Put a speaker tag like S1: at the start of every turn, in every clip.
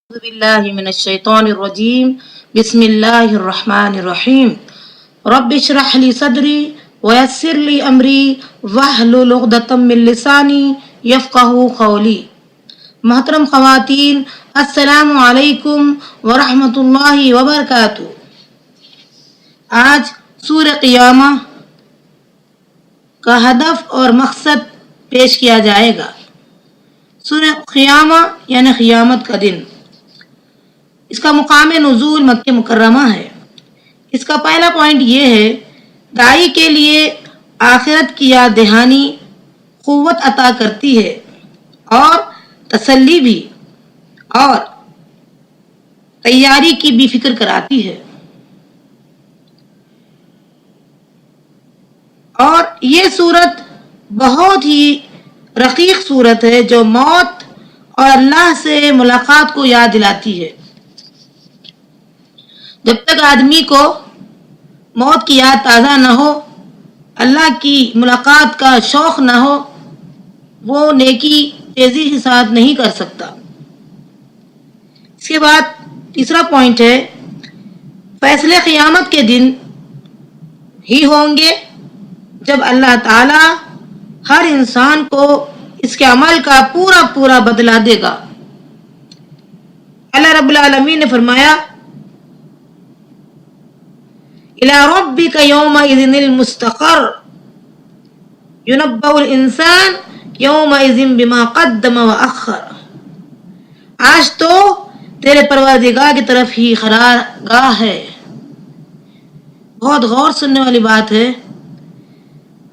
S1: أعوذ بالله من الشيطان الرجيم بسم الله الرحمن الرحيم رب اشرح لي صدري ويسر لي أمري واحلل عقدة من لساني يفقهوا قولي. محترم خواتین، السلام علیکم ورحمۃ اللہ وبرکاتہ۔ آج سورہ قیامہ کا ہدف اور مقصد پیش کیا جائے گا۔ سورہ قیامہ یعنی قیامت کا دن، اس کا مقام نزول مکہ مکرمہ ہے۔ اس کا پہلا پوائنٹ یہ ہے، داعی کے لیے آخرت کی یاد دہانی قوت عطا کرتی ہے اور تسلی بھی اور تیاری کی بھی فکر کراتی ہے۔ اور یہ صورت بہت ہی رقیق صورت ہے جو موت اور اللہ سے ملاقات کو یاد دلاتی ہے۔ جب تک آدمی کو موت کی یاد تازہ نہ ہو، اللہ کی ملاقات کا شوق نہ ہو، وہ نیکی تیزی کے ساتھ نہیں کر سکتا۔ اس کے بعد تیسرا پوائنٹ ہے، فیصلے قیامت کے دن ہی ہوں گے جب اللہ تعالی ہر انسان کو اس کے عمل کا پورا بدلہ دے گا۔ اللہ رب العالمین نے فرمایا، إِلَى رَبِّكَ يَوْمَئِذٍ الْمُسْتَقَرُّ يُنَبَّأُ الْإِنسَانُ يَوْمَئِذٍ بِمَا قَدَّمَ وَأَخَّرَ۔ آج تو تیرے پروردگار کی طرف ہی قرار گاہ ہے۔ بہت غور سننے والی بات ہے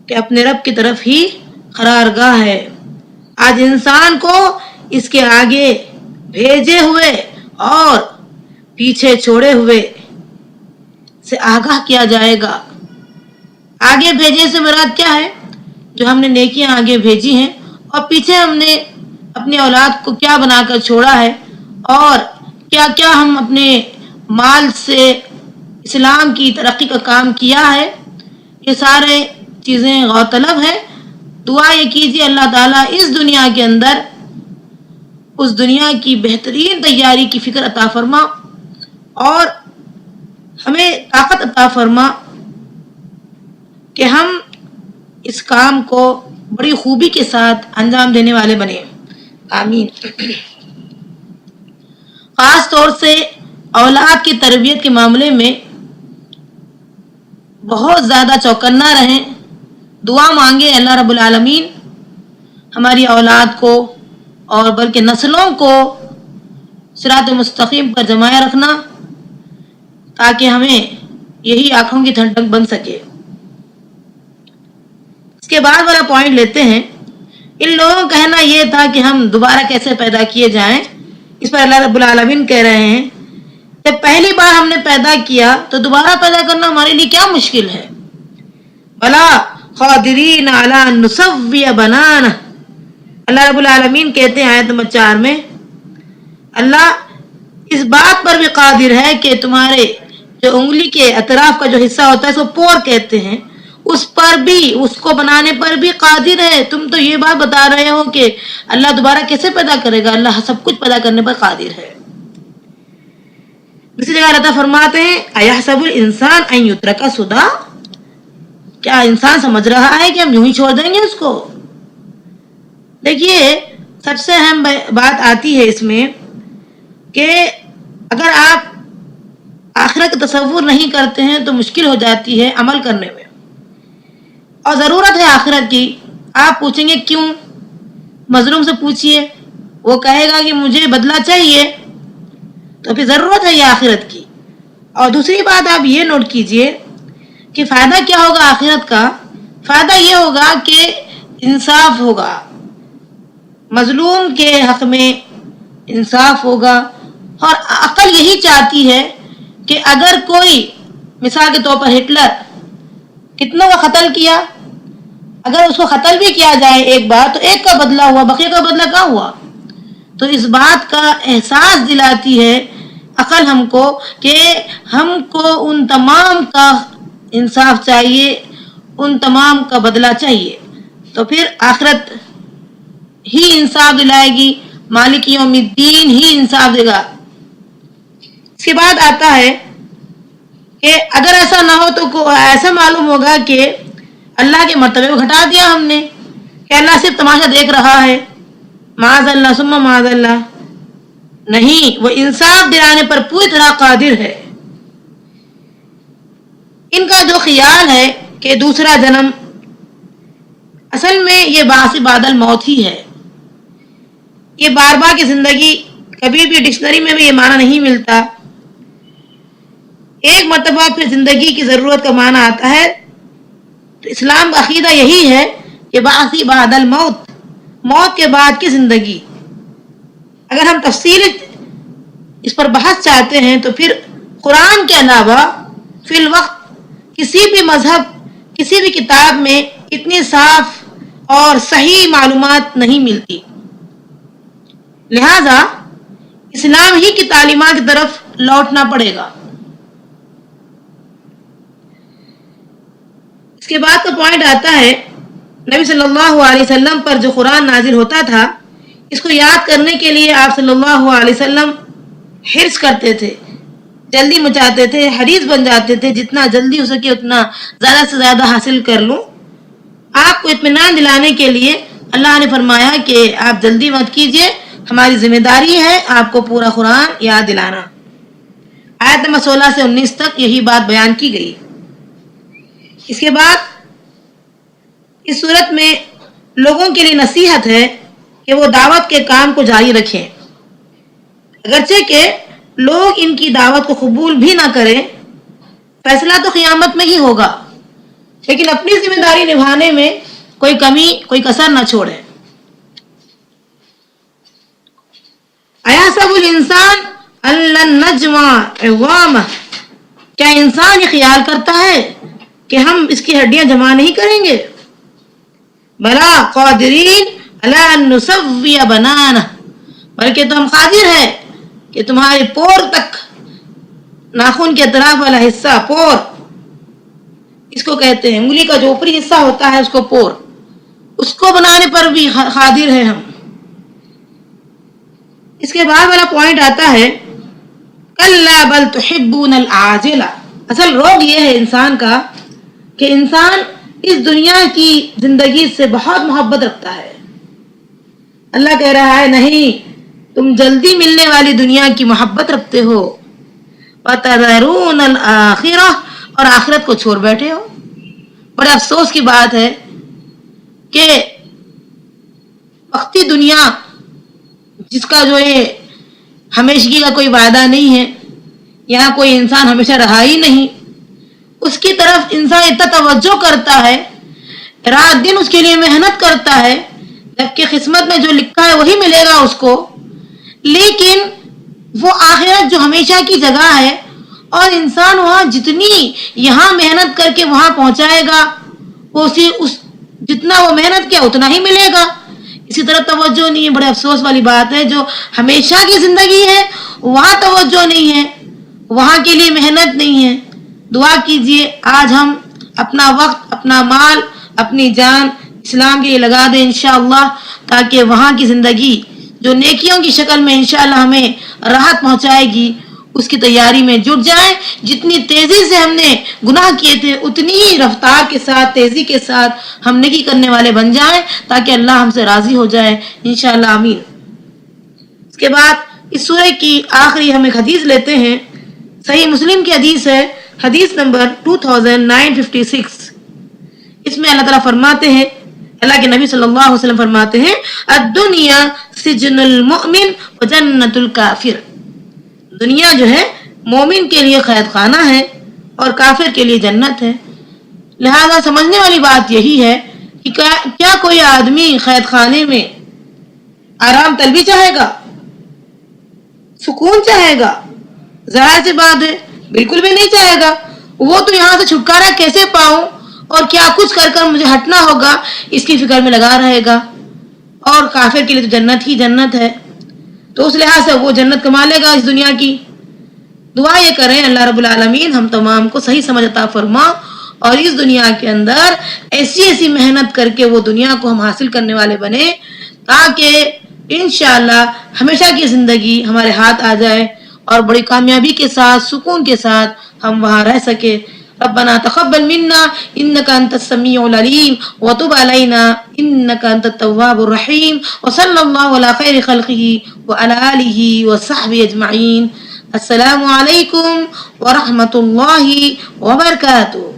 S1: کہ اپنے رب کی طرف ہی قرار گاہ ہے۔ آج انسان کو اس کے آگے بھیجے ہوئے اور پیچھے چھوڑے ہوئے سے آگاہ کیا جائے گا۔ آگے بھیجے سے مراد کیا ہے؟ جو ہم نے نیکیاں آگے بھیجی ہیں، اور پیچھے ہم نے اپنی اولاد کو کیا بنا کر چھوڑا ہے، اور کیا کیا ہم اپنے مال سے اسلام کی ترقی کا کام کیا ہے۔ یہ سارے چیزیں غور طلب ہے۔ دعا یہ کیجیے، اللہ تعالیٰ اس دنیا کے اندر اس دنیا کی بہترین تیاری کی فکر عطا فرما اور ہمیں طاقت عطا فرما کہ ہم اس کام کو بڑی خوبی کے ساتھ انجام دینے والے بنے۔ آمین۔ خاص طور سے اولاد کی تربیت کے معاملے میں بہت زیادہ چوکنا رہیں، دعا مانگے اللہ رب العالمین ہماری اولاد کو اور بلکہ نسلوں کو صراط مستقیم پر جمائے رکھنا، تاکہ ہمیں یہی آنکھوں کی ٹھنڈک بن سکے۔ اس کے بعد والا پوائنٹ لیتے ہیں، ان لوگوں کا کہنا یہ تھا کہ ہم دوبارہ کیسے پیدا کیے جائیں۔ اس پر اللہ رب العالمین کہہ رہے ہیں، جب پہلی بار ہم نے پیدا کیا تو دوبارہ پیدا کرنا ہمارے لیے کیا مشکل ہے۔ بلا قادرین علی ان نسوی بنانہ، اللہ رب العالمین کہتے ہیں آیت نمبر 4 میں، اللہ اس بات پر بھی قادر ہے کہ تمہارے جو انگلی کے اطراف کا جو حصہ ہوتا ہے اس کو پور کہتے ہیں، اس پر بھی، اس کو بنانے پر بھی قادر ہے۔ تم تو یہ بات بتا رہے ہو کہ اللہ دوبارہ کیسے پیدا کرے گا، اللہ سب کچھ پیدا کرنے پر قادر ہے۔ دوسری جگہ اللہ فرماتے ہیں، ایحسب الانسان ان یترک سدی، کیا انسان سمجھ رہا ہے کہ ہم یوں ہی چھوڑ دیں گے اس کو؟ دیکھیے، سب سے اہم بات آتی ہے اس میں کہ اگر آپ آخرت کا تصور نہیں کرتے ہیں تو مشکل ہو جاتی ہے عمل کرنے میں، اور ضرورت ہے آخرت کی۔ آپ پوچھیں گے کیوں؟ مظلوم سے پوچھئے، وہ کہے گا کہ مجھے بدلہ چاہیے، تو پھر ضرورت ہے یہ آخرت کی۔ اور دوسری بات آپ یہ نوٹ کیجئے کہ فائدہ کیا ہوگا آخرت کا؟ فائدہ یہ ہوگا کہ انصاف ہوگا، مظلوم کے حق میں انصاف ہوگا۔ اور عقل یہی چاہتی ہے کہ اگر کوئی، مثال کے طور پر ہٹلر کتنوں کا قتل کیا، اگر اس کو قتل بھی کیا جائے ایک بار تو ایک کا بدلہ ہوا، بقیہ کا بدلہ کہاں ہوا؟ تو اس بات کا احساس دلاتی ہے عقل ہم کو کہ ہم کو ان تمام کا انصاف چاہیے، ان تمام کا بدلہ چاہیے، تو پھر آخرت ہی انصاف دلائے گی، مالک یوم الدین ہی انصاف دے گا۔ اس کے بعد آتا ہے کہ اگر ایسا نہ ہو تو ایسا معلوم ہوگا کہ اللہ کے مرتبے کو گھٹا دیا ہم نے، کہ اللہ صرف تماشا دیکھ رہا ہے. معاذ اللہ ثم معاذ اللہ. نہیں، وہ انصاف دلانے پر پوری طرح قادر ہے. ان کا جو خیال ہے کہ دوسرا جنم، اصل میں یہ بعث بعد الموت ہی ہے. یہ بار بار کی زندگی، کبھی بھی ڈکشنری میں بھی یہ معنی نہیں ملتا. ایک مرتبہ پھر زندگی کی ضرورت کا معنی آتا ہے. تو اسلام کا عقیدہ یہی ہے کہ بعث بعد الموت، موت کے بعد کی زندگی. اگر ہم تفصیل اس پر بحث چاہتے ہیں تو پھر قرآن کے علاوہ فی الوقت کسی بھی مذہب، کسی بھی کتاب میں اتنی صاف اور صحیح معلومات نہیں ملتی. لہذا اسلام ہی کی تعلیمات کی طرف لوٹنا پڑے گا. اس کے بعد کا پوائنٹ آتا ہے نبی صلی اللہ علیہ وسلم پر جو قرآن نازل ہوتا تھا، اس کو یاد کرنے کے لیے آپ صلی اللہ علیہ وسلم حرص کرتے تھے، جلدی مچاتے تھے، حریص بن جاتے تھے جتنا جلدی ہو سکے اتنا زیادہ سے زیادہ حاصل کر لوں. آپ کو اطمینان دلانے کے لیے اللہ نے فرمایا کہ آپ جلدی مت کیجیے، ہماری ذمہ داری ہے آپ کو پورا قرآن یاد دلانا. آیت نمبر 16 سے 19 تک یہی بات بیان کی گئی. اس کے بعد اس صورت میں لوگوں کے لیے نصیحت ہے کہ وہ دعوت کے کام کو جاری رکھیں، اگرچہ کہ لوگ ان کی دعوت کو قبول بھی نہ کریں. فیصلہ تو قیامت میں ہی ہوگا، لیکن اپنی ذمہ داری نبھانے میں کوئی کمی، کوئی کسر نہ چھوڑیں. ایحسب الانسان ان لن نجمع عظامہ، کیا انسان یہ خیال کرتا ہے کہ ہم اس کی ہڈیاں جمع نہیں کریں گے؟ بلا قادرین علی ان نسوی بنانہ، بلکہ تو ہم قادر ہیں کہ تمہارے پور تک، ناخن کے اطراف والا حصہ پور، اس کو کہتے ہیں انگلی کا جو اوپری حصہ ہوتا ہے اس کو پور، اس کو بنانے پر بھی قادر ہیں ہم. اس کے بعد والا پوائنٹ آتا ہے کلا بل تحبون العاجلہ. اصل روگ یہ ہے انسان کا کہ انسان اس دنیا کی زندگی سے بہت محبت رکھتا ہے. اللہ کہہ رہا ہے نہیں، تم جلدی ملنے والی دنیا کی محبت رکھتے ہو. وَتَذَرُونَ الْآخِرَةَ، اور آخرت کو چھوڑ بیٹھے ہو. بڑے افسوس کی بات ہے کہ وقتی دنیا جس کا جو ہے ہمیشگی کا کوئی وعدہ نہیں ہے، یہاں کوئی انسان ہمیشہ رہا ہی نہیں، اس کی طرف انسان اتنا توجہ کرتا ہے، رات دن اس کے لیے محنت کرتا ہے، جبکہ قسمت میں جو لکھا ہے وہی ملے گا اس کو. لیکن وہ آخرت جو ہمیشہ کی جگہ ہے، اور انسان وہاں جتنی یہاں محنت کر کے وہاں پہنچائے گا، جتنا وہ محنت کیا اتنا ہی ملے گا. اسی طرح توجہ نہیں ہے. بڑے افسوس والی بات ہے، جو ہمیشہ کی زندگی ہے وہاں توجہ نہیں ہے، وہاں کے لیے محنت نہیں ہے. دعا کیجئے آج ہم اپنا وقت، اپنا مال، اپنی جان اسلام کے لیے لگا دیں انشاءاللہ، تاکہ وہاں کی زندگی جو نیکیوں کی شکل میں انشاءاللہ ہمیں راحت پہنچائے گی، اس کی تیاری میں جٹ جائیں. جتنی تیزی سے ہم نے گناہ کیے تھے اتنی ہی رفتار کے ساتھ، تیزی کے ساتھ ہم نیکی کرنے والے بن جائیں، تاکہ اللہ ہم سے راضی ہو جائے انشاءاللہ. آمین. اس کے بعد اس سورہ کی آخری ہم ایک حدیث لیتے ہیں. صحیح مسلم کی حدیث ہے، حدیث نمبر 2956. اس میں اللہ تعالیٰ فرماتے ہیں، اللہ کے نبی صلی اللہ علیہ وسلم فرماتے ہیں الدنیا سجن المؤمن و جنت الکافر. دنیا جو ہے مومن کے لیے قید خانہ ہے اور کافر کے لیے جنت ہے. لہذا سمجھنے والی بات یہی ہے کہ کیا کوئی آدمی قید خانے میں آرام طلبی چاہے گا، سکون چاہے گا؟ ظاہر سی بات ہے بالکل بھی نہیں چاہے گا. وہ تو یہاں سے چھٹکارا کیسے پاؤں اور کیا کچھ کر کر مجھے ہٹنا ہوگا اس کی فکر میں لگا رہے گا. اور کافر کے لیے تو جنت ہی جنت ہے، تو اس لحاظ سے وہ جنت کما لے گا اس دنیا کی. دعا یہ کریں اللہ رب العالمین ہم تمام کو صحیح سمجھ عطا فرما، اور اس دنیا کے اندر ایسی محنت کر کے وہ دنیا کو ہم حاصل کرنے والے بنے، تاکہ انشاءاللہ ہمیشہ کی زندگی ہمارے ہاتھ آ جائے اور بڑی کامیابی کے ساتھ سکون کے ساتھ ہم وہاں رہ سکے. ربنا تقبل منا انك انت السميع العليم وتب علينا انك انت التواب الرحيم وصلى الله على خير خلقه وعلى اله وصحبه اجمعين. السلام علیکم ورحمۃ اللہ وبرکاتہ.